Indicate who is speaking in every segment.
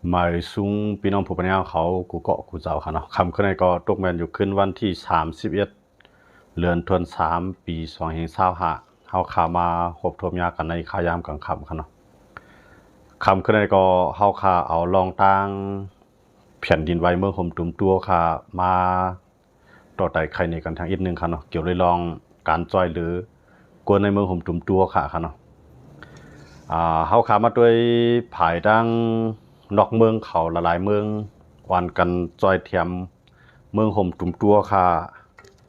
Speaker 1: หมายสูงพี่น้องผู้ปัญญาเขากูเกาะกูเจ้าค่ะเนาะคำขึ้นในก็ตกแมนอยู่ขึ้นวันที่31เดือนธันวาคมปี2525เฮาขามาหบทบยากันในขายามกลางค่ำค่ะเนาะคำขึ้นในก็เฮาขาเอาลองตั้งแผ่นดินไหวเมื่อห่มตุ่มตัวค่ะมาต่อไต่ใครในกันทางอีกนึงค่ะเนาะเกี่ยวเลยลองการจอยหรือกวนในเมืองห่มตุ่มตัวค่ะเนาะเฮาขามาด้วยผายดังนอกเมืองเขาละลายเมืองวันกันจอยเทียมเมืองห่มตุ่มตัวค่ะ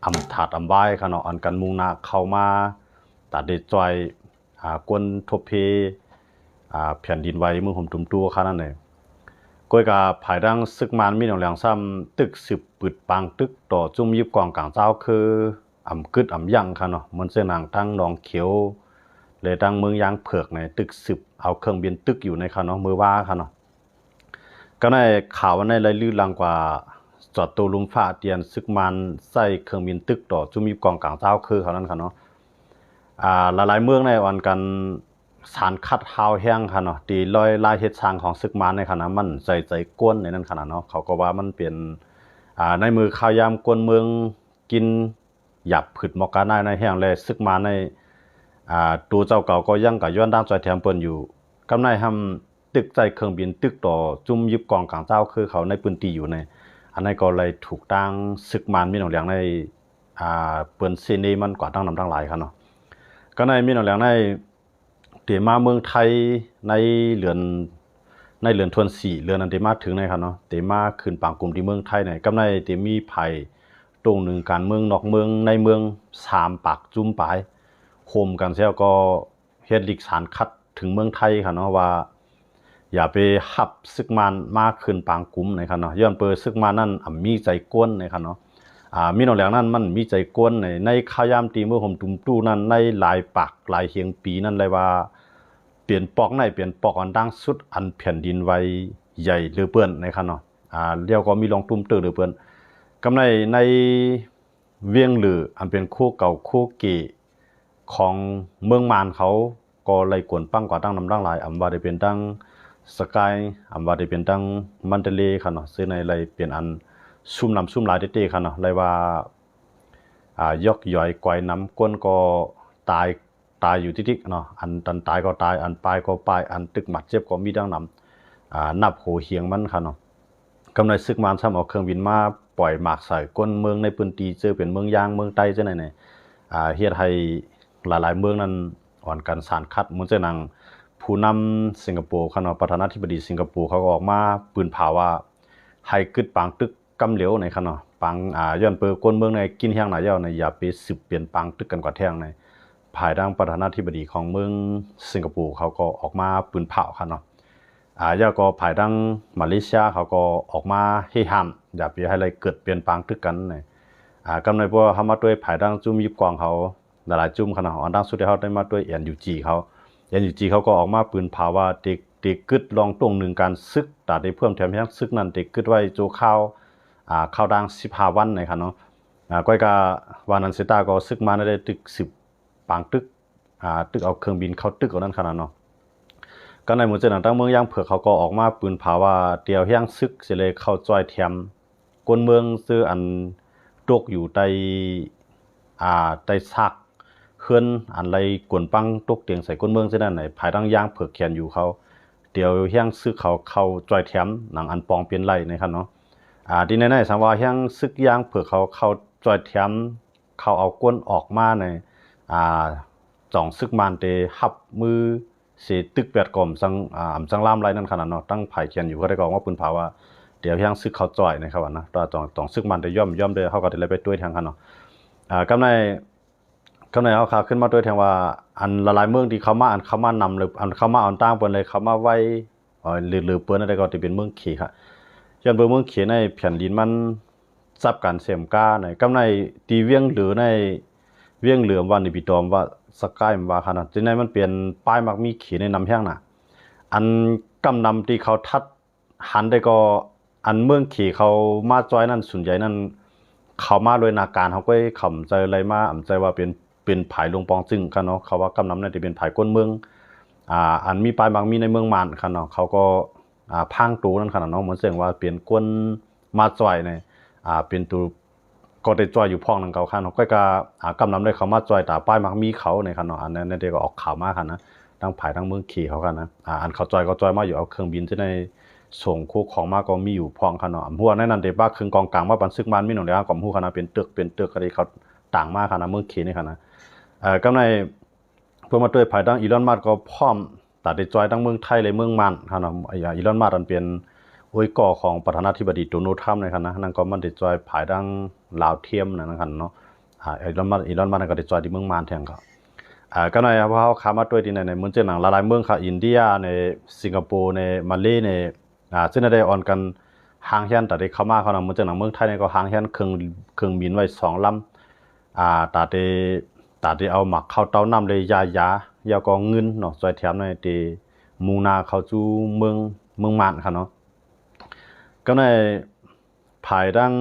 Speaker 1: อำถาดอำไว้ค่ะเนาะอันกันมุงนาเข้ามาตัดได้จอยกวนทบเพแผ่นดินไหวเมืองห่มตุ่มตัวค่ะนั่นเองก้อยกับผายดังซึกมันมีหนองแหลงซ้ำตึกสืบปึดปางตึกต่อจุ่มยิบกองกลางเจ้าคือกึดยังค่ะเนาะมันเส้นหนังตั้งหนองเขียวเลยตั้งเมืองยางเผือกในตึกสืบเอาเครื่องบินตึกอยู่ในค่ะเนาะมือว่าค่ะเนาะก็ในข่าวในรายลือลังกว่าจอดตัวลุมฟ้าเตียนซึกมันใส่เครื่องบินตึกต่อจุ่มยิบกองกลางเจ้าคือเขานั้นค่ะเนาะหลายๆเมืองในวันกันสารคัดฮาวแห้งค่ะเนาะตีลอยลายเฮ็ดสร้างของซึกมันในขณะมันใจก้นในนั้นขนาดเนาะเขาก็ว่ามันเป็นในมือข้าวยามกวนเมืองกินหยับผึดมอกาในแห้งเลยซึกมันในตัวเจ้าเก่าก็ยังกับย้อนด้านจอยแถมเปิ้นอยู่กำไรทำตึกใจเครื่องบินตึกต่อจุ่มยิบกองกลางเจ้าคือเขาในปืนตีอยู่ในอันนั้นก็เลยถูกตั้งซึกมันมีหนองเหลียงในเปิ้นซีนีมันกว่าตั้งนำตั้งหลายครับเนาะก็ในมีหนองเหลียงในเตมาเมืองไทยในเรือนทวน4เรือนอันเตมาถึงในครับเนาะเตมาขึ้นปางกลุ่มที่เมืองไทยในกำไรเตมีภัยตรงหนึ่งการเมืองนอกเมืองในเมือง3ปากจุ่มปลายโฮมกันเสียก็เฮ็ดลิกสารคัดถึงเมืองไทยค่ะเนาะว่าอย่าไปหับซึกมันมากขึ้นปางกลุ่มนะครับเนาะย้อนเปิดซึกมันนั่นมีใจก้นนะครับเนาะมีหนองแหลงนั้นมันมีใจก้นในข้ายามตีเมื่อผมตุ้มตู้นั้นในหลายปากหลายเฮียงปีนั้นเลยว่าเปลี่ยนปอกในเปลี่ยนปอกอันดังสุดอันแผ่นดินไว้ใหญ่หรือเปิ้นนะครับเนาะเรียกก็มีลองตุ้มเตอหรือเปิ้นกำในเวียงหรืออันเป็นคู่เก่าคู่เกของเมืองมานเขาก็เลยกวนปั้งกว่าตั้งนำตั้งหลายว่าได้เป็นตั้งสกายว่าได้เป็นตั้งมันเตเลค่ะเนาะซึ่งในเลยเป็นอันซุ่มนำซุ่มหลายเต้ค่ะเนาะเลยว่ายกย่อยกวายน้ำก้นก็ตายอยู่ที่เนาะอันตันตายก็ตายอันปลายก็ปลายอันตึกหมัดเจ็บก็มีดังนำนับโหเหียงมันค่ะเนาะกำไรซึกมันซ้ำเอาเครื่องบินมาปล่อยหมากใส่ก้นเมืองในพื้นที่เจอเป็นเมืองยางเมืองใต้เจ้าไหนเฮ็ดให้หลายๆเมืองนั้นอ่อนกันสารคัดมุนเจนังผู้นำสิงคโปร์ค่ะเนาะประธานาธิบดีสิงคโปร์เขาก็ออกมาปืนเผาว่าให้กึดปางตึกกำเหลวในค่ะเนาะปังย้อนเปิดก้นเมืองในกินแห้งหลายยาวในอย่าไปสืบเปลี่ยนปังตึกกันกว่าแท่งในภายดังประธานาธิบดีของเมืองสิงคโปร์เขาก็ออกมาปืนเผาค่ะเนาะย่าก็ภายดังมาเลเซียเขาก็ออกมาให้ห้ามอย่าไปให้อะไรเกิดเปลี่ยนปังตึกกันในกำในพวกเขามาด้วยภายดังจุ่มยิบกองเขาหลายจุ่มขนาดอันดังสุดที่เขาได้มาด้วยNUG NUGเขาก็ออกมาปืนเผาว่าเด็กกึดลองตรงหนึ่งการซึกแต่ได้เพิ่มแถมยังซึกนั้นเด็กกึดไว้โจข้าวข้าวดัง15วันในครับเนาะก้อยกาวานันเซตาก็ซึกมาได้ตึก10ปางตึกตึกเอาเครื่องบินเข้าตึกเอานั้นขนาดเนาะก็ในหมู่เจนังตั้งเมืองย่างเผือกเขาก็ออกมาปืนเผาว่าเตียวย่างซึกเสเลยเข้าจอยแถมกวนเมืองซื้ออันตกอยู่ใต้ซักเคลื่อนอันไรกวนปังตกเตียงใส่ก้นเมืองเช่นนั้นไหนภายดังย่างเผือกแขนอยู่เขาเดี๋ยวย่างซึกเขาเข้าจอยแถมหนังอันปองเปลี่ยนไรนะครับเนาะที่ในสังว่าย่างซึกย่างเผือกเขาเข้าจอยแถมเขาเอาก้นออกมาในจ่องซึกมันเตหับมือเสียตึกแปดกลมสังลามไรนั่นขนาดเนาะตั้งไผ่เขียนอยู่ก็ได้กองว่าปืนเผาว่าเดี๋ยวย่างซึกเขาจอยนะครับนะตัวจ่องซึกมันเตย่อมเดเขาก็ได้ไปด้วยทางกันเนาะกำในเขาขาขึ้นมาด้วยทางว่าอันละลายเมืองที่เขามาอันเขามานำหรืออันเขามาอันตั้งเปิ้นเลยเขามาไว้หรือเปิ้นอะไรก็จะเป็นเมืองขี่ค่ะย้อนเมืองขี่ในแผ่นดินมันซับกันเสียมก้าในกำในตีเวียงหรือในเวียงเหลือมวันนี่พี่ตอมว่าสกายว่าขนาดที่ในมันเปลี่ยนป้ายมักมีขี่ในน้ำแห้งน่ะอันกำนำที่เขาทัดหันได้ก็อันเมืองขี่เขามาจอยนั่นส่วนใหญ่นั่นเขามาโดยนาการเขาก็ขำใจอะไรมาอ่ำใจว่าเป็นผายลงปองจึงค่ะเนาะเขาว่ากำนำนั่นจะเป็นผายก้นเมืองอันมีปลายบางมีในเมืองมานค่ะเนาะเขาก็ พังตูนั่นขนาดเนาะเหมือนเสียงว่าเปลี่ยนกวนมาจ่อยในเป็นตัวก็ได้จ่อยอยู่พ้องนั่นเขาคันก็กำนำได้เขามาจ่อยตาป้ายมักมีเขาในขนาดอันนั้นเด็กก็ออกข่าวมาคันนะทั้งภายทั้งเมืองขี่เขากันนะอันเขาจ่อยก็จ่อยมาอยู่เอาเครื่องบินที่ในส่งคู่ของมาก็มีอยู่พ้องขนาดหัวนั่นนั่นเด็กบ้าเครื่องกองกลางว่าปันซึกมันมีหนุ่มเดียวกับหัวขนาดเป็นตึกอะไรเขาต่างมากขนาดเมืองขี่ในขนาดก็ในเพื่อมาด้วยภายทั้งอีลอนมัสก็พร้อมตัดได้จอยทั้งเมืองไทยเลยเมืองมันขนาดอีลอนมัสมันเป็นโอ้ยก่อของประธานาธิบดีโดนัลด์ทรัมป์ในขณะนั้นก็มันได้จอยภายทั้งลาวเทียมนะครับเนาะอีลอนมัสก็ได้จอยที่เมืองมันแทนเขาก็ในเพราะเขาขามาด้วยที่ในเมืองเจ้าหนังหลายๆเมืองค่ะอินเดียในสิงคโปร์ในมาเลในซึ่งได้ออนกันหางเฮียนแต่ได้เข้ามาเขาเนาะเมืองเจ้าหนังเมืองไทยเนี่ยก็หางเฮียนเครื่องบินไว้2 ลำแต่ได้เอาหมักเข้าเต้าน้ำเลยยาก็เงินเนาะจอยแถมในตีมูนาเขาจูเมืองมันค่ะเนาะก็ในภายดัง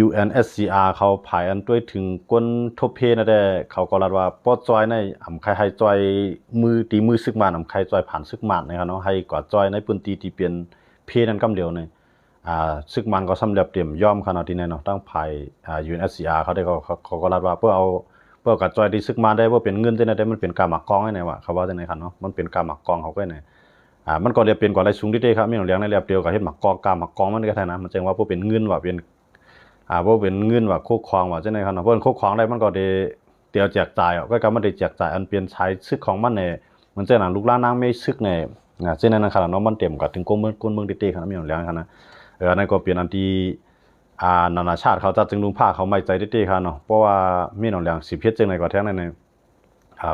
Speaker 1: UNSCR เขาภายอันด้วยถึงก้นทบเพนะได้เขาก็รัดว่าปอจอยในใครให้จอยมือซึกมันใครจอยผ่านซึกมันนะครับเนาะให้กว่าจอยในพื้นที่ที่เป็นเพนั้นกำเดียวเนี่ยซึกมันก็สำเร็จเตรียมย่อมขนาดที่เนี่ยเนาะตั้งภายUNSCR เขาได้เขาก็รัดว่าเพื่อกับจอยที่ซึกมันได้ว่าเป็นเงินที่ไหนได้มันเป็นการหมักกองไงเนี่ยว่าเขาว่าที่ไหนครับเนาะมันเป็นการหมักกองเขาก็เนี่ยมันก็เรียกเป็นกว่าไรสูงที่ได้ครับมีหนุ่มเลี้ยงในเรียบเดียวกับเฮ็ดหมักกองการหมักกองมันก็ได้นะมันแจ้งว่าพวกเป็นเงินว่าเป็นว่าเป็นเงินว่าโคกครองว่าจังได๋ครับเนาะเพิ่นโคกครองได้มันก็ได้เตียวแจกจ่ายก็กำมันได้แจกจ่ายอันเป็นใช้ซึกของมันเนี่ยมันจังนั้นลูกหลานนางไม่ซึกเนี่ยจังนั้นนะครับเนาะมันเต็มก็ถึงก้นเมืองติๆครับมีหนุ่มเลี้ยงครับนะอันนั้นก็เป็นอันที่นานาชาติเขาจัดจึงลุงผ้าเขาไม่ใจติๆครับเนาะเพราะว่ามีหนุ่มเลี้ยงสิเฮ็ดจังได๋ก็แท้งนั่น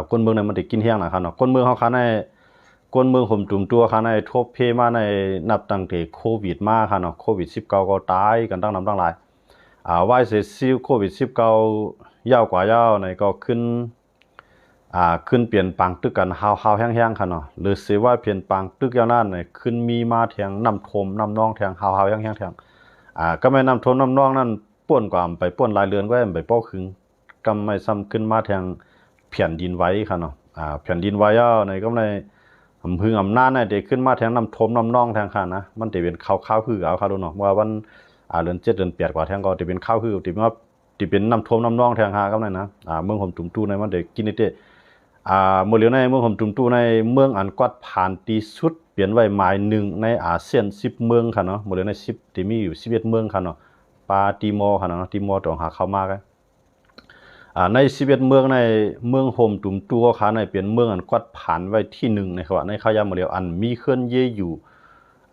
Speaker 1: ก้นเมืองเนี่ยมันได้กินแห้งนะครับเนาะก้นเมืองเฮาคันในก้นเมืองห่มตุ่มตัวคันในทบเพมาในนับตั้งแต่โควิดมาครับเนาะโควิด19ก็ตายกันตั้งนำตั้งหลายว่าเสียซิลโควิด19ยาวกว่ายาวในก็ขึ้นเปลี่ยนปังตึกกันฮาวแห้งๆค่ะเนาะหรือสิว่าเปลี่ยนปังตึกยาวนั้นเนี่ยขึ้นมีมาแทงน้ำทมน้ำนองแทงฮาวแห้งๆแทงก็ไม่น้ำทมน้ำนองนั่นป่วนกว่าไปป่วนรายเรือนก็ไปป้อคึงก็ไม่ซ้ำขึ้นมาแทงแผ่นดินไหวค่ะเนาะแผ่นดินไหวยาวในก็ในอำนาจเนี่ยเด็กขึ้นมาแทงน้ำทมน้ำนองแทงค่ะนะมันจะเป็นข้าวคือเอาค่ะดูเนาะว่าวันเดือน7เดือน8กว่าแทงก็จะเป็นข้าวคือที่เป็นน้ำท่วมน้ำนองแทงหากับนั่นนะเมืองห่มตุ่มตู้ในมันได้กินนิดเดียวเมื่อเหลียวในเมืองห่มตุ่มตู้ในเมืองอันกวาดผ่านที่สุดเปลี่ยนไว้หมายหนึ่งในอาเซียน10เมืองค่ะเนาะเมื่อเหลียวใน10ที่มีอยู่11เมืองค่ะเนาะปาติโมค่ะเนาะติโมต้องหาเข้ามากันใน11เมืองในเมืองห่มตุ่มตู้ค่ะในเป็นเมืองอันกวาดผ่านไว้ที่1ในครับในข้าวยามเมื่อเหลียวอันมีเคลื่อนเย่อยู่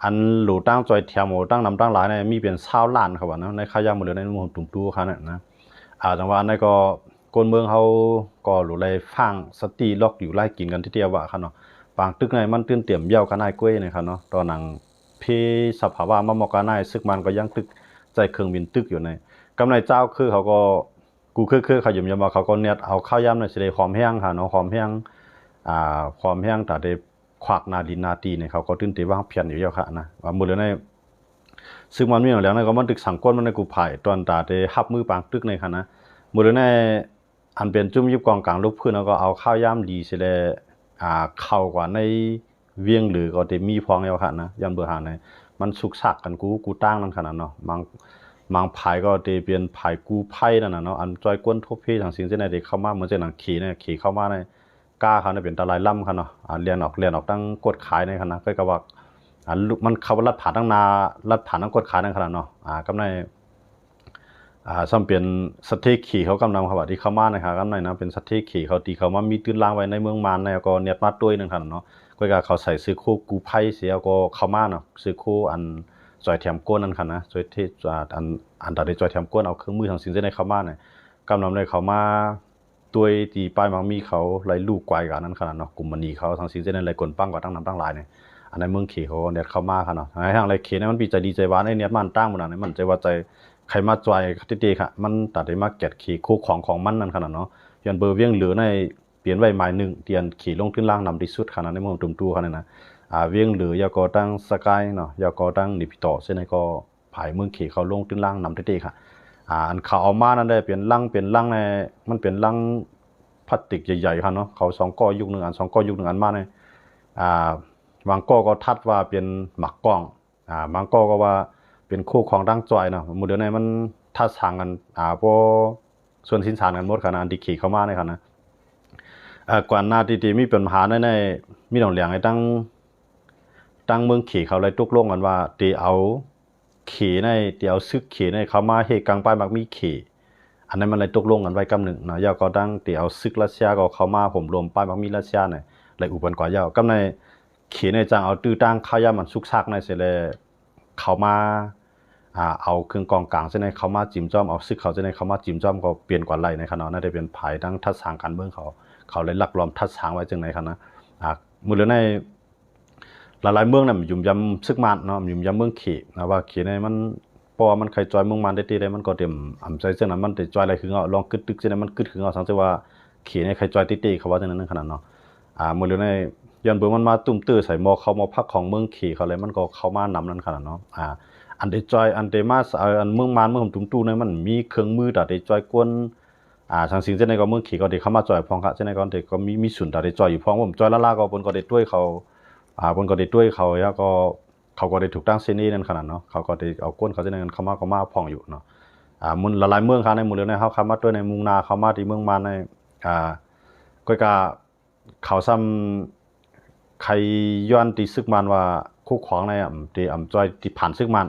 Speaker 1: อันหลูตั้งจอยแถมโอตั้งนำตั้งหลายเนี่ยมีเป็น20ล้านครับว่านะในข้าวยามเมื่อเหลียวในเมืองห่มตุ่มตู้ค่ะนะจังหวะนั้นก็คนเมืองเขาก็หลุดเลยฟังสตีล็อกอยู่ไล่กินกันที่เดียวว่าครับเนาะปางตึกในมันตื่นเตี่ยมเย้ากันนายกล้วยนะครับเนาะตอนนั้นเพสภาวะมะมอกกันนายซึกมันก็ยังตึกใจเครื่องบินตึกอยู่ในกำไรเจ้าคือเขาก็กูคือเขาหยุ่มยามว่าเขาก็เนี่ยเอาข้าวยำในสิได้ความแห้งค่ะเนาะความแห้งความแห้งแต่ได้ควักนาดินนาตีเนี่ยเขาก็ตื่นเต้นว่าเพียนอยู่เยอะค่ะนะว่ามือเลยในซึ่งมันมีอยู่แล้วนะก็มันตึกสังก้นมันในกูไผ่ตอนตาได้ฮับมือปางตึกในค่ะนะมือเลยในอันเป็นจุ่มยิบกองกลางลูกพื้นแล้วก็เอาข้าวย่ำดีเสร็จเข้ากว่าในเวียงหรือก็ได้มีพองแล้วค่ะนะยันเบอร์หาในมันสุกสักกันกูตั้งนั่นขนาดเนาะมังไผ่ก็ได้เป็นไผ่กูไผ่นั่นน่ะเนาะอันจอยก้นทบพี่ทางสิ่งเช่นใดเด็กเข้ามาเหมือนเช่นหนังขี่เนี่ยขี่เข้ามาในก้าเขาเนี่ยเป็นตะไลล่ำค่ะเนาะเรียนออกตั้งกดขายในขนาดก็กระว่ามันเขาลัดผ่านตั้งนาลัดผ่านตั้งกดขายนั่นขนาดเนาะกำในซ้ำเป็นสเต็กขี่เขากำลังครับที่เข้ามานะครับกำในนะเป็นสเต็กขี่เขาตีเขามามีตื้นล่างไว้ในเมืองมานในก็เนียดมาด้วยนั่นขนาดเนาะก็เขาใส่ซื้อคู่กูไพ่เสียก็เข้ามาเนาะซื้อคู่อันจอยแถมก้นนั่นขนาดนะจอยที่อันตัดได้จอยแถมก้นเอาเครื่องมือทางสิ่งที่ในเข้ามาเนี่ยกำลังในเขามาตัวตีป้ายมังมีเขาไล่ลูกไกวกันนั่นขนาดเนาะกลุ่มมันนีเขาทางสิ่งที่ในไล่กลปั้งกว่าตั้งน้ำตั้งหลายเนี่ยอันในเมืองขี่เขาเนียดเข้ามาค่ะเนาะทางไรขี่เนี่ยมันปีใจดีใจหวานในเนียดมันตั้งหมดนะมันใจว่าใจใครมาจอยติๆค่ะมันตัดได้มาแกะขี่คู่ของมันนั่นขนาดเนาะยันเบอร์เวียงเหลือในเปลี่ยนไว้หมายหนึ่งเตียนขี่ลงขึ้นล่างนำที่สุดขนาดในเมืองตุ่มตู้ขนาดนะเวียงเหลือยาก็ตั้งสกายเนาะยาก็ตั้งนิพิโตเส้นในก็ผายเมืองขี่เขาลงขึ้นล่างนำติๆค่ะอันเขาเอามานั่นได้เปลี่ยนล่างในมันเป็นล่างพลาสติกใหญ่ๆค่ะเนาะเขา2ก้อยุค1อัน2ก้อยุค1อันมาใน บางก็ทัดว่าเป็นหมักกล้องบางก็ว่าเป็นคู่ของดังจอยเนาะหมู่เดี๋ยวนี้มันทัดทางกันบ่ส่วนสินสารกันหมดขนาดที่ขี่เข้ามาในขณะก่อนหน้าที่มีปัญหาในมีหนองเหลียงไอ้ตั้งเมืองขี่เขาเลยตกลงกันว่าตีเอาขี่ในตีเอาซึกขี่ในเขามาเฮกลางป้ายมักมีขี่อันนั้นมันเลยตกลงกันไว้กำหนึ่งเนาะยาก็ตั้งตีเอาซึกรัสเซียก็เขามาผมรวมป้ายมักมีรัสเซียเนี่ยเลยอุปนกว่ายาวกำในขี่ในจังเอาตื้อตั้งข้าวยามันซุกซักในเสร็จเลยเขามาเอาเครื่องกองกลางเส้นในเขามาจิ้มจ้อมเอาซึกเขาเส้นในเขามาจิ้มจ้อมก็เปลี่ยนกว่าไรในขณะนั้นได้เป็นภายทั้งทัศสางการเมืองเขาเลยลักล้อมทัศสางไว้จึงในขณะมือเหลือในหลายๆเมืองน่ะยุ่มยำซึกมันเนาะยุ่มยำเมืองขี่นะว่าขี่ในมันพอมันใครจอยเมืองมันได้ตีได้มันก็เต็มอ่ำใจเส้นนั้นมันจะจอยอะไรคือเอาลองกึดตึกเส้นนั้นมันกึดคือเอาสังเกตว่าขี่ในใครจอยตีเขาว่าจังนั้นขนาดเนาะมือเหลือในยันเบิ่งมันมาตุ่มตื้อใส่หม้อเขามาพักของเมืองขี่เขาเลยมันก็เข้ามานำนั้นขนาดเนาะอันเดจอยอันเดมาอันเมืองมันเมืองผมตุ้มตู้เนี่ยมันมีเครื่องมือแต่เดจอยกวนทางสิ่งเช่นในก็เมืองขี่ก็เดเข้ามาจอยพองค่ะเช่นในก็เดก็มีศูนย์แต่เดจอยอยู่พองผมจอยละก็บนก็เดด้วยเขาบนก็เดด้วยเขาแล้วก็เขาก็เดถูกตั้งเซนี่นั่นขนาดเนาะเขาก็เดเอาก้นเขาเช่นในเข้ามาพองอยู่เนาะมุนหลายเมืองค่ะในหมู่เรือนในเขามาด้วยในมุงนาเขามาที่เมืองมันในก็กะเขาซ้ำใครย้อนตีซึกมันว่าคู่ของในตีจอยที่ผ่านซึกมัน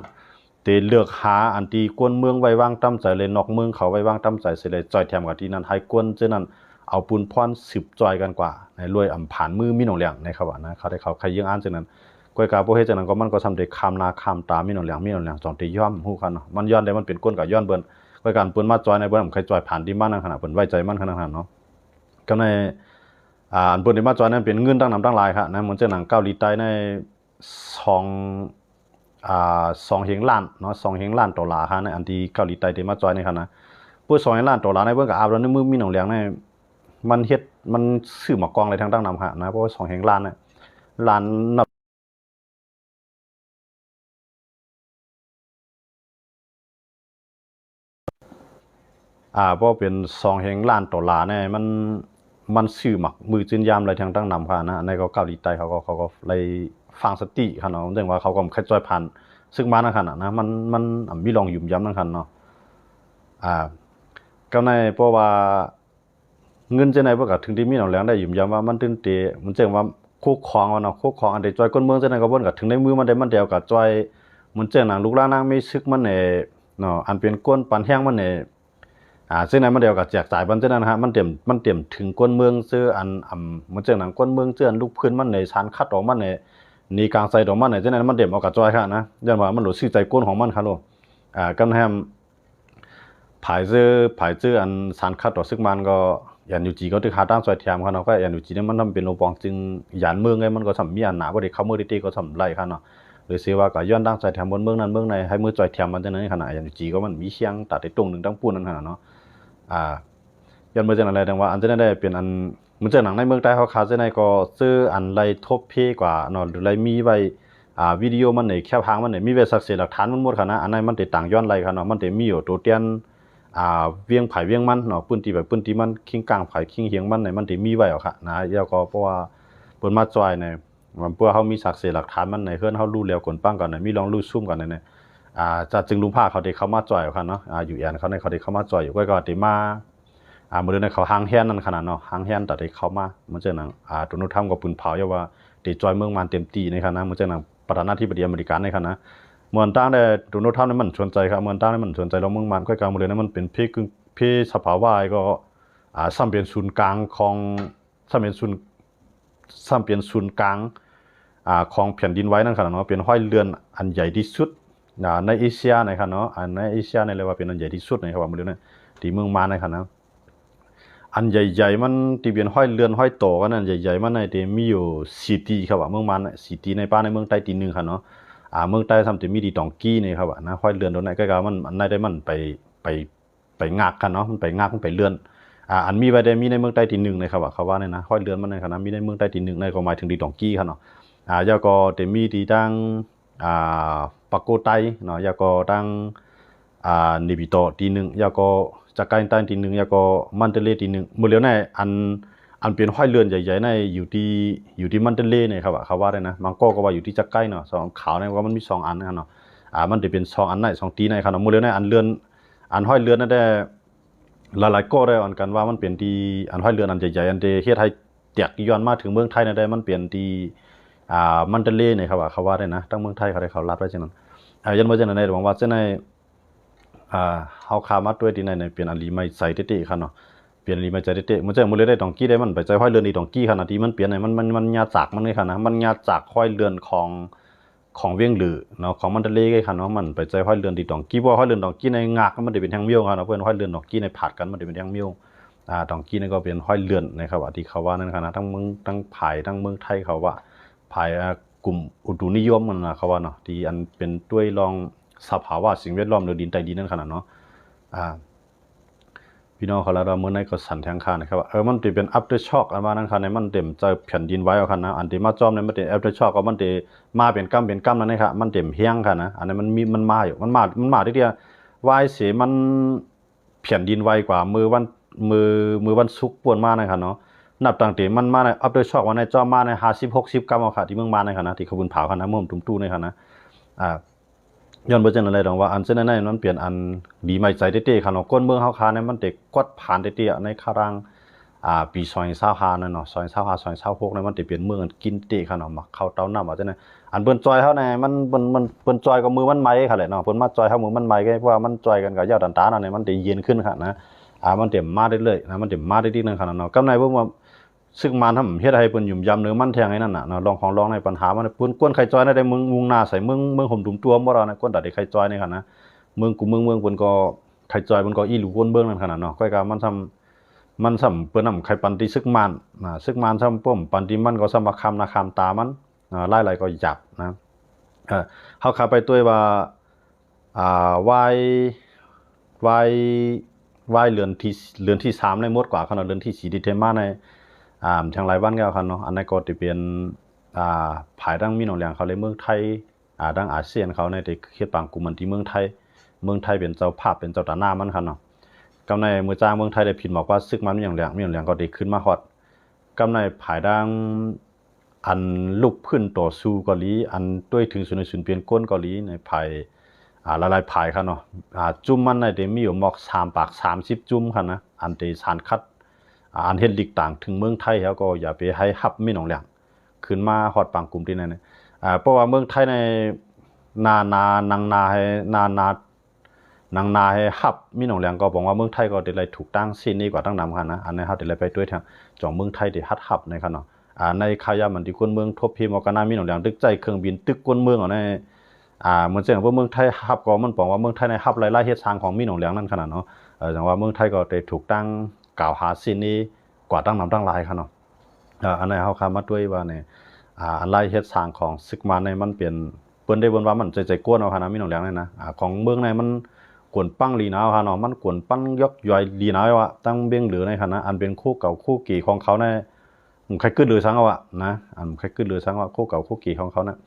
Speaker 1: ตีเลือกหาอันตีกวนเมืองไว้วางตั้มใจเลยนอกเมืองเขาไว้วางตั้มใจเสร็จเลยจอยแถมกับที่นั้นให้กวนเจ้านั้นเอาปูนพรสืบจอยกันกว่าในรวยผ่านมือมีหนองเหลียงในเขาว่านะเขาได้เขาใครยังอ่านเจ้านั้นกวยกาโปเฮเจ้านั้นก็มันก็ทำได้คำนาคำตามีหนองเหลียงจองตีย่อมหูกันเนาะมันย้อนได้มันเป็นกวนกับย้อนเบิ้นกวยการปืนมาจอยในเบิ้นใครจอยผ่านที่มันนั่นขนาดเปิ้นไว้ใจมันขนาดเนาะก็ในอันปืนที่มาจอยนั้นเป็นเงินตั้งนำตั้งลายครับนะเหมือนเจ้าหนังเกาหลีใต้ใน2เฮงล้านเนาะ2เฮงล้านดอลลาร์ฮะในอันที่เกาหลีใต้ที่มาจอยในขณะเพื่อ2เฮงล้านดอลลาร์ในเบิ่งกับอาบแล้วในมือมีหนองเหลียงในมันเฮ็ดมันซื้อหมากองอะไรทางตั้งนำฮะนะเพราะว่า2เฮงล้านเนี่ยล้านนับเพราะเป็น2เฮงล้านดอลลาร์เนี่ยมันซื้อหมักมือจืนยามอะไรทางตั้งนำค่ะนะในก็เกาหลีใต้เขาก็เลยฟังสติค่ะเนาะเรื่องว่าเขาก็ค่อยจอยผ่านซึ่งมานั่นขนาดนะมันมีลองยุ่มย้ำนั่นขนาดเนาะก็ในเพราะว่าเงินจะไหนพวกกับถึงที่มีหนองแหลงได้ยุ่มย้ำว่ามันตื่นเตะมันเจ๋งว่าคู่ครองเนาะคู่ครองอันเดจอยก้นเมืองจะไหนก็บ่นกับถึงได้มือมันได้มันเดียวกับจอยมันเจ๋งหนังลูกล่างนางไม่ซึกมันเนาะอันเป็นก้นปันแห้งมันซึ่งนั้นมันเดียวกับแจกจ่ายบันเจ้านั้นฮะมันเต็มถึงก้นเมืองซื้ออันมันเจ๋งหนังก้นเมืองเจ๋งลูกพื้นมันชานคัดออกมันนี่กลางใส่ดอกมันเจ้านั้นมันเต็มเอากับจอยค่ะนะย้อนว่ามันหลุดซื่อใจก้นของมันค่ะโลกำแฮมผายซื้ออันสารคัดต่อซึกมันก็ยันอยู่จีก็ตึกหาตั้งซอยแถมเขาเนาะก็ยันอยู่จีเนี่ยมันทำเป็นโลปองจึงหยานเมืองไงมันก็ทำมีอันหนาบ่ได้เข้าเมืองได้ก็ทำไรค่ะเนาะหรือเสียว่าก็ย้อนตั้งซอยแถมบนเมืองนั้นเมืองในให้มือซอยแถมมันจังนั้นขนาดยันอยู่จีก็มันมีเชียงตัดได้ตรงนึงตั้งปูนนั่นขนาดเนาะย้อนเมืองจังนั้นอะไรดังว่าอันจะได้เป็นอันมันเจอหนังในเมืองใต้เขาขาจะในก็ซื้ออันไรทบเพกว่าเนาะหรือไรมีไว้วิดีโอมันแคปหางมันมีไว้สักเสียหลักฐานมันหมดค่ะนะอันนั้นมันติดต่างย้อนไรค่ะเนาะมันติมีอยู่ตัวเตียนเวียงไผ่เวียงมันเนาะปืนตีแบบปืนตีมันคิงกลางไผ่คิงเหียงมันมันติมีไว้เอาค่ะนะแล้วก็เพราะว่าเปิ้นมาจอยมันเพื่อเฮามีสักเสียหลักฐานมันเฮือนเฮารู้แล้วกนปั้งก่อนมีลองรู้ซุ่มก่อนจะจึงลุงผ้าเขาได้เข้ามาจอยเอาค่ะเนาะอยู่แอนเขาได้เข้ามาจอยอยู่ก็ได้มามื้อนั้นเขาหางแฮนนั่นขนาดเนาะหางแฮนแต่ได้เข้ามามันเจอหนังตุนุธรรมกับปืนเผาอย่าว่าได้จอยเมืองมันเต็มที่ในค่ะนะมันเจอหนังประธานาธิบดีอเมริกันในค่ะนะเมืองตั้งได้ตุนุธรรมนี่มันสนใจครับเมืองตั้งนี่มันสนใจแล้วเมืองมันก็กลางมื้อนั้นมันเป็นเพสภาวะก็ซ้ำเป็นศูนย์กลางของซ้ำเป็นศูนย์กลางของแผ่นดินไหวนั่นค่ะเนาะเป็นห้อยเรือนอันใหญ่ที่สุดในเอเชียนะครับเนาะในเอเชียในเรียกว่าเป็นอันใหญ่ที่สุดนะครับว่ามื้อนั้นที่เมืองมานะครับนะอันใหญ่ๆมันที่เป็นห้อยเรือนห้อยโตกันนั่นใหญ่ๆมันในที่มีอยู่4ที่ครับว่าเมืองมัน4ที่ในป่าในเมืองใต้ที่1ครับเนาะเมืองใต้ทำที่มีที่ดองกี้นี่ครับว่านะห้อยเรือนตรงนั้นก็มันอันไหนได้มันไปงากกันเนาะมันไปงากมันไปเรือนอันมีไว้ได้มีในเมืองใต้ที่1นะครับว่าเขาว่าเนี่ยนะห้อยเรือนมันในครับนะมีในเมืองใต้ที่1ในก็หมายถึงที่ดองกี้ครับเนาะยาก็จะมีที่ดังปักโกไตเนาะยาก็ดังนิบิโตที่1ยาก็จากการตั้งที่1ยาก็มันเตเลที่1มื้อแล้วใน อันเป็นห้อยเรือนใหญ่ๆในอยู่ที่มันเตเล่เนี่ยครับเขาว่าได้นะมังโก้ก็ว่าอยู่ที่จักใกล้เนาะสองขาวเนี่ยว่ามันมี2อันนะเนาะมันจะเป็น2อันใน2ตีในครับเนาะมื้อเรือนในอันเรือนอันห้อยเรือนนั่นได้หลายๆก็ได้อันกันว่ามันเป็นที่อันห้อยเรือนอันใหญ่ๆอันเดเฮ็ดให้แตกย้อนมาถึงเมืองไทยนั่นได้มันเป็นที่มันเตเล่เนี่ยครับเขาว่าได้นะทั้งเมืองไทยเขาได้เขารับไว้จังนั้นยันว่าจังนั้นได้หวังว่าจังได๋เฮาคามาด้วยที่ในเป็นอันลีไม่ใส่เตะๆครับเนาะเปลี่ยนลีไม่ใจเตะมันจะมื้อเลยได้ดองกี้ได้มันไปใจห้อยเรือนอีดองกี้ขนาดที่มันเปลี่ยนมันญาจากมันเลยค่ะนะมันญาจากห้อยเรือนของเวียงหรือเนาะของมันทะเลไงค่ะเนาะมันไปใจห้อยเรือนดีดองกี้บ่ห้อยเรือนดองกี้ในงากมันได้เป็นแท่งเมี้ยวค่ะเนาะเพิ่นห้อยเรือนดองกี้ในผาดกันมันได้เป็นแท่งเมี้ยวดองกี้นี่ก็เป็นห้อยเรือนนะครับว่าที่เขาว่านั่นค่ะนะทั้งเมืองทั้งภายทั้งเมืองไทยเขาว่าภายกลุ่มอุตุนิยมมันนะเขาว่าเนาะที่อันเป็นด้วยรองสภาวะสิ่งแวดล้อมหรือดินใต้ดินนั่นค่ะเนาะพี่น้องเขาแล้วเมื่อในก็สั่นแทงค่านะครับว่ามันจะเป็น after shock อันว่านั่นค่ะในมันเต็มจะแผ่นดินไหวเอาค่ะนะอันที่มาจอมในมันเป็น after shock ก็มันจะมาเป็นกำนั่นนะครับมันเต็มเฮียงค่ะนะอันนั้นมันมาอยู่มันมาทีเดียวไหวเสียมันแผ่นดินไหวกว่ามือวันศุกร์ป่วนมานะครับเนาะนับตั้งแต่มันมาใน after shock วันในจอมมาใน50-60 กำเอาค่ะที่เมืองมาในค่ะนะที่ขบุญเผาค่ะนะม่วงตุ้มๆในค่ะนะย้อนบ่จังอะไรดอกว่าอันเส้นนั้นมันเปลี่ยนอันดีไม่ใจเต้ๆค่ะเนาะก้นเมืองเฮาคาเนี่ยมันเด็กกดผ่านเต้ๆในคารังปี2025นั่นเนาะ2025 2026เนี่ยมันสิเปลี่ยนเมืองกินเต้ค่ะเนาะมาเข้าเตาน้ำว่าจังได๋อันเปิ้นจอยเฮาเนี่ยมันเปิ้นจอยกับมือมันไหม้ค่ะแหละเนาะเปิ้นมาจอยเฮามือมันไหม้ก็เพราะว่ามันจอยกันกับยาวดันตาเนาะเนี่ยมันสิเย็นขึ้นค่ะนะมันสิมาเรื่อยๆนะมันสิมาดีๆนั่นค่ะเนาะกำในเพิ่นว่าซึ่งมันทำเฮ็ดให้เพิ่นยุ่มยำเนื้อมันแทงไอ้นั่นน่ะเนาะลองในปัญหามันเพิ่นกวนใครจอยได้มึงมุงหน้าใส่มึงห่มถุมตัวบ่ดอกนะกวนตัดได้ใครจอยนี่ค่ะนะเมืองกูเมืองเพิ่นก็ใครจอยเพิ่นก็อีหลูกวนเบิ่งนั่นขนาดเนาะก้อยก็มันซ้ำเปิ้นนำใครปันติซึกมันซึกมันซ้ำป้อมปันติมันก็ซ้ำมาคำนาคำตามันหลายๆก็จับนะเฮาเข้าไปด้วยว่าวายเรือนที่3ในหมดกว่าขนาดเรือนที่4ที่เทมาในทางหลายบ้านก็เอาคันเนาะอันนั้นก็สิเป็นภายดังมีหนองแหลงเขาเลยเมืองไทยดังอาเซียนเขาในที่เขตปางกุมันที่เมืองไทยเป็นเจ้าภาพเป็นเจ้าตาหน้ามันคันเนาะกำในมือจ้างเมืองไทยได้ผิดบอกว่าซึกมันมีหนองแหลงก็ได้ขึ้นมาฮอดกำในภายดังอันลุกพื้นต่อสู้เกาหลีอันด้วยถึงศูนย์เปลี่ยนก้นเกาหลีในภายหลายๆภายคันเนาะจุ่มมันได้มีอยู่หมอก3ปาก30จุ่มคันนะอันที่สารคัดอันเฮ็ดลีกต่างถึงเมืองไทยแล้วก็อย่าไปให้ฮับมีหนองแหลงขึ้นมาฮอดปางกลุ่มที่นั่นน่ะเพราะว่าเมืองไทยในนางนาให้ฮับมีหนองแหลงก็บอกว่าเมืองไทยก็ได้ถูกตั้งซีนี้กว่าตั้งนำค่ะนะอันนี้เฮาได้ไปด้วยทางจ่องเมืองไทยได้ฮับในค่ะเนาะในขายามันที่คนเมืองทบพิมก็น่ามีหนองแหลงตึกใจเครื่องบินตึกคนเมืองเอาในเหมือนจังว่าเมืองไทยฮับก็มันบอกว่าเมืองไทยในฮับหลายๆเฮ็ดสร้างของมีหนองแหลงนั่นขนาดเนาะจังว่าเมืองไทยก็ได้ถูกตั้งกล่าวหาซีนี้กว่าตั้งนำตั้งหลายค่ะเนาะอันนี้เฮาคามาด้วยว่าเนี่ยอันไล่เฮ็ดสร้างของซึกมาในมันเปลี่ยนเปิ้นได้เบิ่นว่ามันใจกวนเอาค่ะนะมีหนองแหลงนี่นะของเมืองในมันกวนปังลีนาวค่ะเนาะมันกวนปังยกย่อยลีนาวว่าตั้งเบียงเหลือในค่ะนะอันเป็นคู่เก่าคู่กี่ของเขาในใครขึ้นหรือสังเอาอะนะอันใครขึ้นหรือสังว่าคู่เก่าคู่กี่ของเขานะ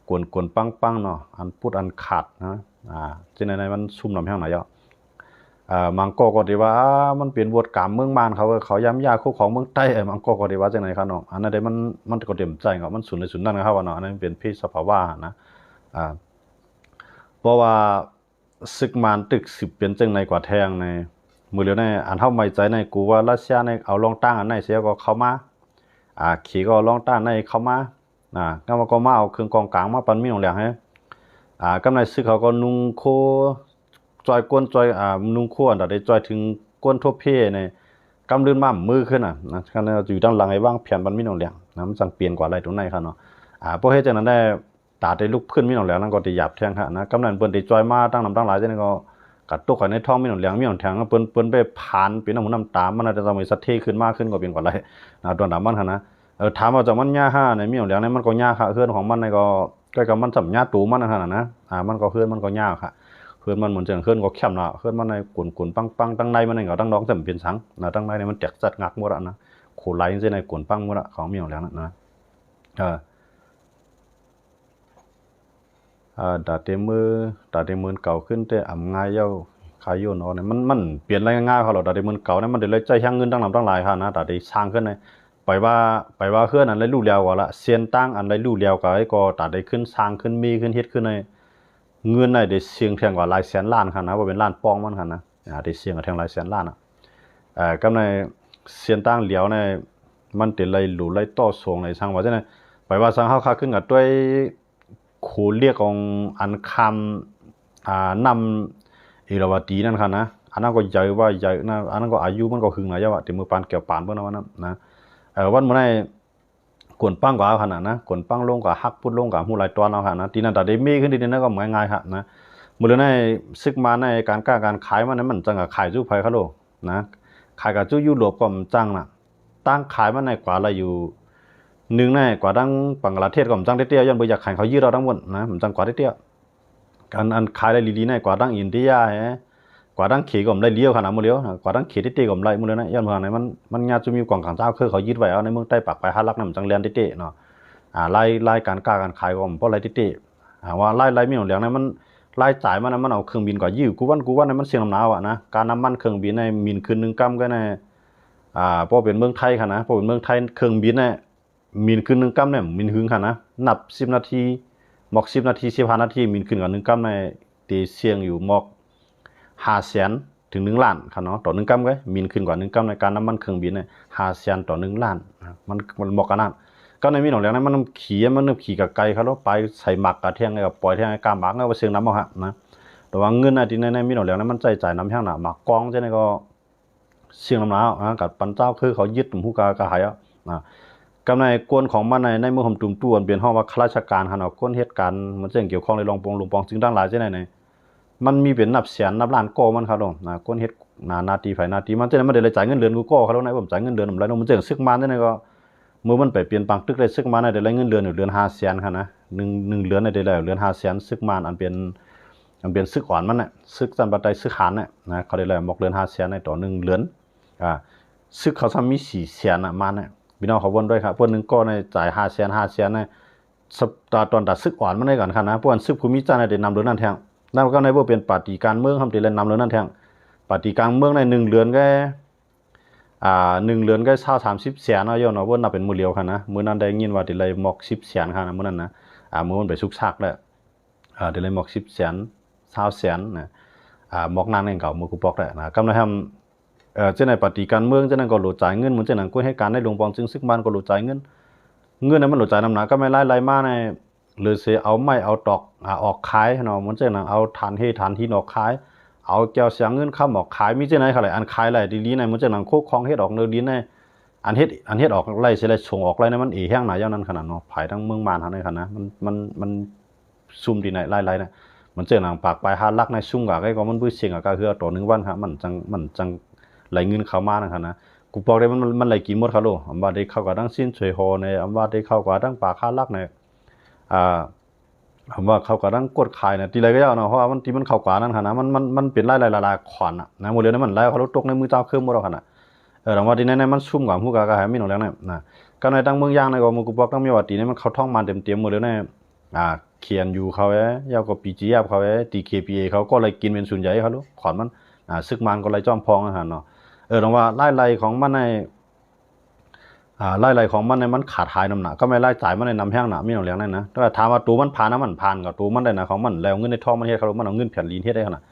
Speaker 1: กวนปังเนาะอันพูดอันขาดนะจังได๋มันซุ่มนำแห่งไหนอ่ะมังก็ดีว่ามันเป็นบทกรรมเมืองมานเขาย้ำยาคู่ของเมืองใต้มังก็ดีว่าจังได๋ครับเนาะอันนั้นได้มันก็เต็มใจครับมันสุนนั่นครับว่าเนาะอันนั้นเป็นเพศสภาวะนะเพราะว่าศึกมานตึก10เป็นจังได๋กว่าแทงในมื้อเหลียวในอันเฮาไม่ใจในกูว่ารัสเซียในเอาลองตั้งอันไหนเสียก็เข้ามาขี่ก็ลองตั้งในเข้ามาก็มาเอาเครื่องกองกลางมาปันมีหนองแหลงให้กำในซึกเขาก็นุ่งโคจอยก้นจอยนุ่งโคอันได้จอยถึงก้นทั่วเพในกำลื่นมามือขึ้นนะคันอยู่ด้านหลังไอ้ว่างเพียนปันมีหนองแหลงนะมันสั่งเปลี่ยนกว่าอะไรตรงไหนครับเนาะเพราะเฮ็ดจังนั้นได้ตาได้ลุกขึ้นมีหนองแหลงนั้นก็ได้หยับแทงค่ะนะกำนั้นเปิ้นได้จอยมาตั้งนำตั้งหลายจังนั้นก็กัดตกในท้องมีหนองแหลงมีหนองแทงเปิ้นไปผ่านเป็นน้ำตามมันอาจจะทำให้สัตว์เทขึ้นมากขึ้นก็เป็นกว่าไรตัวดำมันค่ะนะถามว่าจากมันหญ้าในมีหนองแหลงในมันก็หญ้าค่ะเฮือนของมันในก็กับมันสัมหญ้าตูมันขนาดนะมันก็เฮือนมันก็หญ้าค่ะเฮือนมันเหมือนจังเฮือนก็แคบเนาะเฮือนมันในกุ่นปังตั้งในมันก็ตั้งดอกจำเป็นสังตั้งในมันแตกจัดงักหมดอ่ะนะโคไหลจังซี่ในกุ่นปังหมดอ่ะของมีหนองแหลงนั่นนะดาเตมือเก่าขึ้นแต่อ่ำง่ายเย้า ขายอยู่เนาะเนี่ยมันเปลี่ยนอะไรง่ายๆเขาหรอกแต่เดี๋ยวมันเก่าเนี่ยมันเดี๋ยวเลยใจช่างเงินตั้งลำตั้งหลายค่ะนะแต่เดี๋ยวสร้างขึ้นเลยไปว่าเคลื่อนอันไรลู่เลียวกว่าละเซียนตั้งอันไรลู่เลียวก็ไอ้ก็แต่เดี๋ยวขึ้นสร้างขึ้นมีขึ้นเฮ็ดขึ้นในเงินในเดี๋ยวเสียงเทียงกว่าหลายแสนล้านค่ะนะว่าเป็นล้านปองมันค่ะนะเดี๋ยวเสียงกับเทียงหลายแสนล้านอ่ะก็ในเซียนตั้งเหลียวในมันเดี๋ยวไรหลู่ไรต่อส่งในช่างว่าใช่ไหมไปว่าสร้างเขาค่าขึ้นกับด้วยขูเรียกของอันคำนำอีราวดีนั่นค่ะนะอันนั้นก็ใหญ่ว่าใหญ่นะอันนั้นก็อายุมันก็หึงหน่อยว่าแต่มือปานเกี่ยวปานเพิ่นว่านะวันมื้อนั้นกวนปังกว่าขนาดนะกวนปังลงกว่าฮักพุดลงกว่าฮู้หลายตอนเอาค่ะนะทีนั้นแต่ได้มีขึ้นทีนั้นก็ง่ายๆค่ะนะมื้อนั้นซึกมาในการค้าการขายมันจังกับขายจู้ไผเขาโลนะขายกับจู้ยุโรปก็มันจังน่ะตั้งขายมันในกว่าละอยู่นึงในกว่าดังบังกลาเทศก็มันจังเตี้ยๆย้อนบ่อยากขายเขายืดเราทั้งหมดนะมันจังกว่าเตี้ยอันขายได้ลีๆในกว่าดังอินเดียกว่าดังเขก็ได้เลี้ยวขนาดมื้อเลี้ยวกว่าดังเขที่เตก็ได้มื้อนั้นย้อนว่าไหนมันญาติจะมีกองกลางเจ้าคือเขายึดไว้เอาในเมืองใต้ปากไปหาลักนำจังแลนเตเนาะไล่การค้าการขายก็บ่ไล่เตว่าไล่มีหนเหลียงนั้นมันรายจ่ายมันเอาเครื่องบินกว่ายิวกูวันนั้นมันเสี่ยงน้ำหนาวอ่ะนะการน้ำมันเครื่องบินในมินคืน1กำก็ในพอเป็นเมืองไทยค่ะนะพอเป็นเมืองไทยเครื่องบินเนี่ยมินคืน1กำเนี่ยมินหึงค่ะนะนับ10นาทีหมอก10นาที15นาทีมินคืนกับ1กำในตีเสี่ยงอยู่หมอก500,000ถึง1ล้านค่ะเนาะต่อ1กำก็มินขึ้นกว่า1กำในการน้ำมันเครื่องบินเนี่ย500,000ต่อ1ล้านมันเหมาะกันนั่นก็ในมีหนองแหลงนั้นมันขี่กับไก่เขาแล้วไปใส่หมักกะเทียงกับปล่อยเทียงกาหมักเอาไปเสียงน้ำเอาฮะนะแต่ว่าเงินที่ในมีหนองแหลงนั้นมันจ่ายน้ำแห้งหนาหมักกองจังได๋ก็เสียงน้ำหนาวกับปันเจ้าคือเขายึดหูกะหายนะกำในกวนของมันในเมื่อผมตุ่มต้วนเปลี่ยนห้องว่าข้าราชการหั่นเนาะคนเฮ็ดการมันจังเกี่ยวข้องในลงปองจึงดังหลายจังได๋มันมีเป็นนับแสนนับล้านก็มันครับนะคนเฮ็ดนาทีไผนาทีมันจังได๋มันได้จ่ายเงินเดือนกูก็เขาแล้วนะผมจ่ายเงินเดือนผมแล้วมันจังซึกมันจังได๋ก็เมื่อมันไปเปลี่ยนปังตึกได้ซึกมันได้เงินเดือนเดือน500,000ค่ะนะ1เดือนได้แล้วเดือน500,000ซึกมันอันเป็นซึกอ่อนมันน่ะซึกสันบัดใดซึกหานน่ะนะเขาได้แล้วหมอกเดือน500,000ในต่อ1เดือนซึกเขาซ้ำมี400,000น่ะมันน่ะพี่น้องเขาวนด้วยครับพวกนึงก็ในจ่าย500,000ในสัปดาห์ตอนตัดซึกอ่อนมันได้ก่อนค่ะนะพวกซึกภูมิจารได้นำเดือนนั้นแทงนั่นก็ในบ่เป็นปฏิการเมืองทำที่เล่นนำเดือนนั้นแทงปฏิการเมืองใน1เดือนก็1เดือนก็20-30แสนเนาะย้อนว่าเพิ่นนับเป็นมื้อเดียวค่ะนะมื้อนั้นได้ยินว่าได้เลยหมอก10แสนค่ะนะมื้อนั้นนะมื้อมันไปสุกซักแล้วได้เลยหมอก10แสน20แสนนะหมอกนางเก่ามื้อกูปอกแล้วนะกำลังทำจังได๋ปฏิการเมืองจังนั้นก็หลุดจ่ายเงินเหมือนจังนั้นก็ให้การได้ลงปองจึงซึกบ้านก็หลุดจ่ายเงินนั้นมันหลุดจ่ายนำหนาก็ไม่ไล่มาในหรือสิเอาไม้เอาตอกออกขายเนาะเหมือนจังนั้นเอาฐานหินออกขายเอาแก้วเสียงเงินค้ำออกขายมีจังได๋ค่ะหลายอันขายหลายดีๆในเหมือนจังนั้นโคกคองเฮ็ดออกเนื้อดินในอันเฮ็ดออกไล่สิไล่ส่งออกไล่นั้นมันแห้งหนาอย่างนั้นขนาดเนาะภายทั้งเมืองมานหั่นในขนาดมันซุ่มที่ไหนไล่ๆนะมันจังนั้นปากปลายหาลักในซุ่มกะก็มันบื้อเสียงก็คือต่อ1วันครับมันจังไหลเงินเข้ามานะครับนะกูบอกได้มันไหลกินหมดครับโลอำว่าได้เข้ากับทั้งสิ้นช่วยโฮในอำว่าได้เข้ากับทั้งปากคาลักในผมว่าเข้ากับทั้งกดขายน่ะทีไรก็ยาวเนาะเพราะว่ามันที่มันเข้ากว่านั้นค่ะนะมันเป็นหลายๆขวัญน่ะนะหมดเลยนะมันไหลเขาตกในมือเจ้าคือหมดแล้วค่ะนะแต่ว่าที่ไหนๆมันซุ่มกับฮู้ก็หามีหนองแล้วนะก็ในตั้งเมืองย่างในก็มึงกูบอกตั้งมีว่าตีนี่มันเข้าท้องมันเต็มหมดเลยนะเขียนอยู่เขายาวก็ปีจียาเขาTKPA เขาก็เลยกินเป็นส่วนใหญ่เขาลูกขวัญมันซึกมันก็เลยจ้อมพองหั่นเนาะต้องว่าไล่ของมันในไล่ของมันในมันขาดหายน้ำหนักก็ไม่ไล่จ่ายมันในนำแห้งหนามีหนองเลี้ยงนั่นนะถ้าถามว่าตัวมันผ่านนะมันผ่านกับตัวมันได้นะของมันแล้วเงินในท้องมันเฮ็ดเขามันเอาเงินแผ่นลีนเฮ็ดได้ขนาด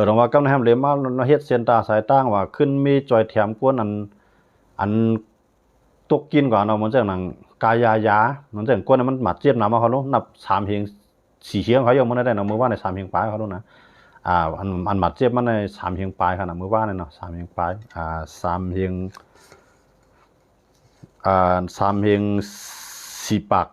Speaker 1: ต้องว่ากำแหมเลยมาเฮ็ดเส้นตาสายตั้งว่าขึ้นมีจอยแถมกวนอันตกกินก่อนเอาเหมือนจังหนังกายายาเหมือนจังกวนมันหมัดเจี๊ยบน้ำมาเขาลูกนับ3เฮง4เฮียงเขายังมันได้นะมือว่าใน3เฮงปลายเขาลูกนะอันหมัดเจี๊ยบมันใน3เฮงปลายขนาดมือว่าในเนาะ3เฮงปลาย3เฮง3เฮง4ปาก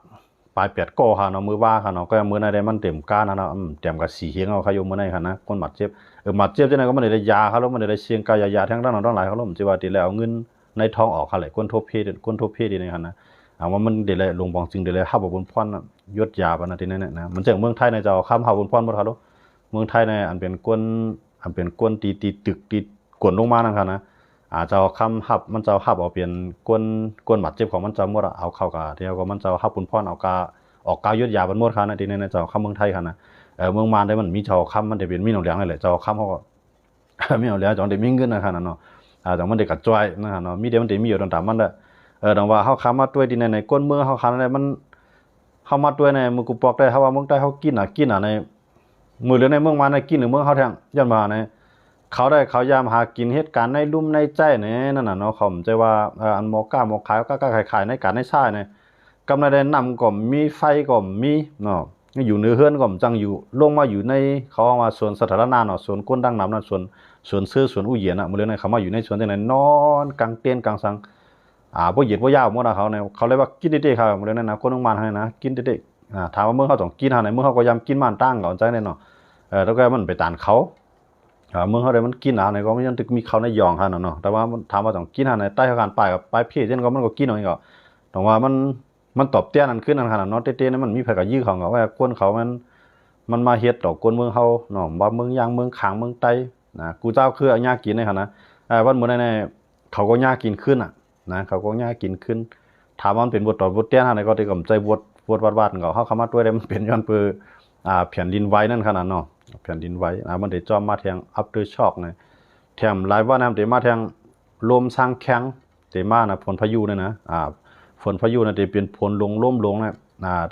Speaker 1: ปลาย8ก้อค่ะเนาะมือว่าค่ะเนาะก็มือในได้มันเต็มก้านนะเนาะเต็มกับ4เฮงเอาเขาอยู่มือในค่ะนะคนหมัดเจี๊ยบหมัดเจี๊ยบจังได๋ก็มันได้ยาเขาแล้วมันได้เสียงกายาทั้งด้านนั้นทั้งหลายเขาแล้วมันสิว่าติแล้วเอาเงินในท้องออกค่ะแหละคนทบเพศนี่ค่ะนะว่ามันเดี๋ยวเลยลงบองจึงเดี๋ยวเลยฮับบนพรยศยาปานนั้นที่นั่นนะมันจังเมืองไทยในเจ้าคำฮับบนพรบ่ครับเมืองไทยในอันเป็นกวนตีตึกตีกวนลงมานั่นค่ะนะเจ้าคำฮับมันเจ้าฮับเอาเปลี่ยนกวนหมัดเจ็บของมันเจ้าหมดเอาเข้ากะเดียวก็มันเจ้าฮับบนพรเอากาออกกายศยาบนหมดค่ะนะที่นั่นเจ้าคำเมืองไทยค่ะนะเมืองมานได้มันมีเจ้าคำมันได้เป็นมีหนองเหลียงนั่นแหละเจ้าคำเฮาก็ มีเอาแล้วจังได้มีเงินนะครับเนาะจังมันได้กระจ้อยนะครับเนาะมีเดี๋ยวมันได้มีอยู่ตามมันเด้อดังว่าเฮาค้ามาด้วยที่ในก้นเมืองเฮาค้าในมันเฮามาด้วยในมือกูปอกได้เฮาว่าเมืองใต้เฮากินในมื้อหรือในเมืองมาในกินหรือเมืองเฮาแท้งย้อนว่าในเขาได้เขายามหากินเหตุการณ์ในลุ่มในใจนี่นั่นน่ะเนาะเขาใจว่าอันหมอกล้าหมอขายก็ขายในการในชายนี่กำลังได้นำก็มีไฟก็มีเนาะอยู่เหนือเฮือนก็จังอยู่ลงมาอยู่ในเขาว่าสวนสาธารณะเนาะสวนก้นดังน้ำนั่นสวนซื้อสวนอู้เหยียนน่ะมื้อเลยเขามาอยู่ในสวนจังได๋นอนกลางเต็นท์กลางสังบ่เหยียดบ่ยาวหมดน่ะเขาเนี่ยเขาเลยว่ากินได้ๆครับมื้อนั้นนะคนเมืองมันให้นะกินได้ๆถามว่าเมืองเขาต้องกินหาไหนเมืองเขาก็ยำกินมันตั้งก็ใจแน่เนาะแล้วก็มันไปตานเขาเมืองเขาได้มันกินหาไหนก็มันยังมีเขาในยองหั่นเนาะแต่ว่าถามว่าต้องกินหาไหนใต้การป้ายกับป้ายเพจจังก็มันก็กินเอาเองก็ต้องว่ามันตอบเตี้ยนั่นขึ้นนั่นขนาดเนาะเต้ๆนั้นมันมีไผก็ยื้อเขาก็ว่าคนเขามันมาเฮ็ดดอกคนเมืองเฮาเนาะบ่เมืองยางเมืองขางเมืองใต้กูเจ้าคือเอาหญ้ากินในหั่นนะวันมื้อนั้นเขาก็หญ้ากินขึ้นนะเขาก็หญ้ากินขึ้นถามว่ามันเป็นบทต่อบทเตี้ยหั่นก็ได้กำใจบทวาดๆก็เฮาเข้ามาด้วยได้มันเป็นย้อนเปื้อแผ่นดินไหวนั่นขนาดเนาะแผ่นดินไหวมันได้จอมมาแทง after shock นะแถมหลายว่านะได้มาแทงลมสร้างแข็งได้มานะฝนพายุนั่นนะฝนพายุนั่นได้เป็นฝนลมลงนะ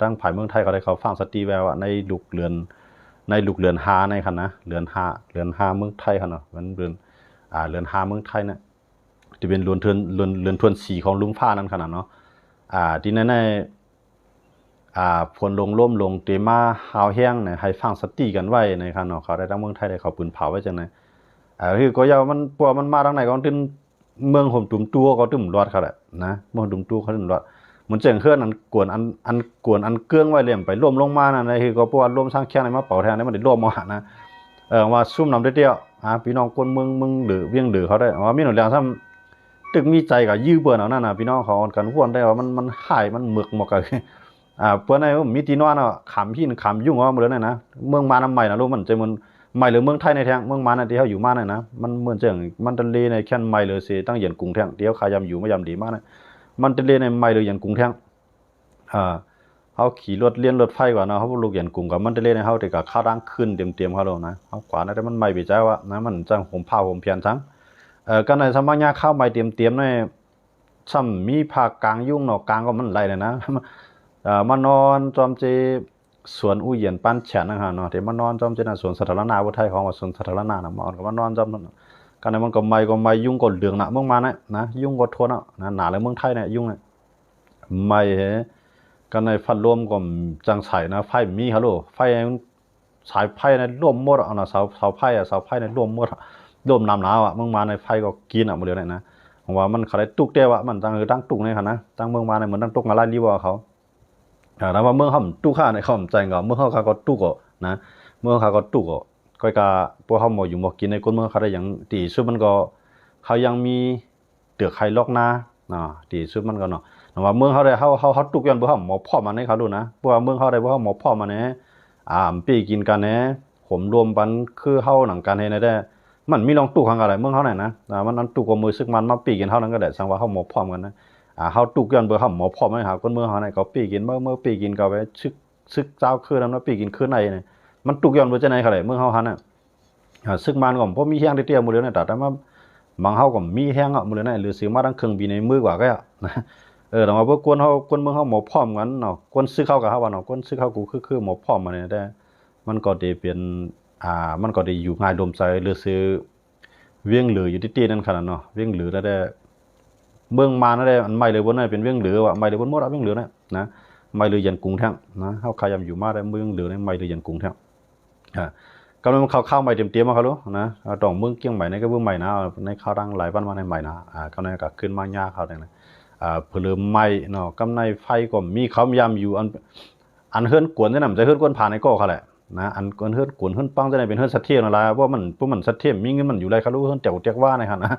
Speaker 1: ตั้งภายเมืองไทยก็ได้เขาฟังสตรีแววในลูกเรือนหาในคั่นนะเรือนหาเมืองไทยคั่นเนาะมันเรือนหาเมืองไทยน่ะที่เป็นเรือนทวนสีของลุงฟ้านั่นคั่นน่ะเนาะที่นั่นฝนลมลงเตมาหาวแห้งเนี่ยให้ฟังสติกันไว้ในคั่นเนาะเขาได้ทั้งเมืองไทยได้เขาปืนเผาไว้จังได๋คือก็ยาวมันปัวมันมาทางไหนก็ถึงเมืองห่มตุ่มตัวก็ตึมรอดเขาแหละนะเมืองตุ่มตัวเขาตึมรอดมันเจิงเคลื่อนอันกวนอันเกื้องไว้เลี่ยมไปร่วมลงมานั่นคือก็เพราะว่าร่วมสร้างแค่ในมาเป่าแทนได้มันได้ร่วมมานะว่าซุ่มนำได้เดียวพี่น้องคนเมืองหรือเวียงหรือเขาได้ว่ามีหนุ่มเลี้ยงซ้ำตึกมีใจกับยื้อเบิ่นเอานั่นน่ะพี่น้องเขากันห่วนได้ว่ามันหายมันหมึกหมกกันเปิ้นให้มีที่นอนขำหินขำยุ่งว่ามื้อนั้นนะเมืองมาน้ำใหม่นะลูกมันใจมันใหม่หรือเมืองไทยในแท้งเมืองมาน่ะที่เฮาอยู่มาน่ะนะมันเหมือนจังมันทะเลในแค่นใหม่เลยสิตั้งเหยียนกรุงแท้งเดี๋ยวขายำอยู่มายำดีมากนะมันทะเลในใหม่เลยเหยียนกรุงแท้งเฮาขี่รถเลียนรถไฟกว่าเนาะเฮาลูกเหยียนกรุงกับมันทะเลในเฮาแต่ก็ข้าวดังขึ้นเต็มๆเฮาโลนะเฮากว่านะแต่มันใหม่ไปใจว่านะมันจังห่มผ้าห่มเพียนจังก็ในสมัยยาข้าวใหม่เตรียมๆในซ้ำมีภาคกลางยุ่งเนาะกลางก็มันไหลเลยนะมานอนจอมเจสวนอู้เหยียนปั้นแฉนนะฮะเนาะที่มานอนจอมเจน่ะสวนสาธารณะบ่ไทยของว่าสวนสาธารณะน่ะมานอนจอมกันมันก็ไม่ยุ่งก็เหลืองน่ะเมืองมานะยุ่งก็ทนนะหนาเลยเมืองไทยเนี่ยยุ่งเนี่ยไม่กันในฟันรวมก็จังไสนะไฟมีฮัลโหลไฟสายไฟในร่วมหมดนะเสาไฟในร่วมหมดร่วมน้ำหนาวเมืองมาในไฟก็กินหมดเลยนะผมว่ามันเขาได้ตุกเด้วมันตั้งตุกในคั่นนะตั้งเมืองมาในเหมือนตั้งตุกมาไล่รีว่าเขาแล้วว่าเมืองเฮาตุกค่าในเขาใจก็เมืองเฮาเขาก็ตุกก็นะเมืองเขาก็ตุกก็กะพวกเฮาบ่อยู่บ่กินในคนเมืองเขาได้อย่างตีสุดมันก็เขายังมีเตือกไข่ลอกนาตีสุดมันก็เนาะว่าเมืองเฮาได้เฮาตุกย้อนบ่เฮาหมอพ่อมาในเขาดูนะเพราะว่าเมืองเฮาได้บ่เฮาหมอพ่อมาแน่ปีกินกันแน่หมรวมกันคือเฮาหนังกันเฮ็ดได้มันมีลองตุกข้างอะไรเมืองเฮาไหนนะมันอันตุกก็มือซึกมันมาปีกินเฮานั้นก็ได้สังว่าเฮาหมอพร้อมกันนะเฮาตุกย้อนบ่เฮาหมอพร้อมให้หาคนเมืองเฮาไหนก็ปีกินเมื่อปีกินก็ไปซึกเจ้าคือนั้นว่าปีกินคือในนี่มันตุกย้อนบ่จังได๋คั่นแหละเมืองเฮาหั่นน่ะซึกมันก็บ่มีแฮงได้เตี้ยมื้อเดียวนี่แต่ว่าบางเฮาก็มีแฮงมื้อเดียวนี่หรือสิมาทั้งเครื่องบินในมือกว่าก็นะแต่ว่าบ่กวนเฮาคนเมืองเฮาหมอพร้อมกันเนาะคนซึกเฮาก็เฮาว่าเนาะคนซึกเฮากูคือหมอพร้อมมานี่ได้มันก็ได้เป็นมันก็ได้อยู่ง่ายดมใจหรือซื้อเวียงเหลืออยู่ที่นั่นขนาดเนาะเวียงเหลือได้เมืองมานั่นได้อันใหม่เลยบนนั่นเป็นเวียงเหลือว่ะใหม่เลยบนหมดเวียงเหลือนะใหม่เลยยันกรุงแท้งนะเฮาขายำอยู่มาได้เมืองเหลือในใหม่เลยยันกรุงแท้งกำลังเข้าใหม่เตรียมมาเขารู้นะต้องเมืองเกียงใหม่ในก็เมืองใหม่นะในข้าวดังหลายวันมาในใหม่นะกำลังก็ขึ้นมายาเขาได้นะเผลอใหม่เนาะกำในไฟก็มีเขายำอยู่อันเฮือนกวนจังนำจะเฮือนกวนผ่านในก็เขาแหละนะอันเฮือนกวนเฮือนปังจังได๋เป็นเฮือนสัตเทียมนั่นล่ะเพราะมันผู้มันสัตเทียมมีเงินมันอยู่ไรเขารู้เฮือนเจ้าเตียกว่าในหั่นนะ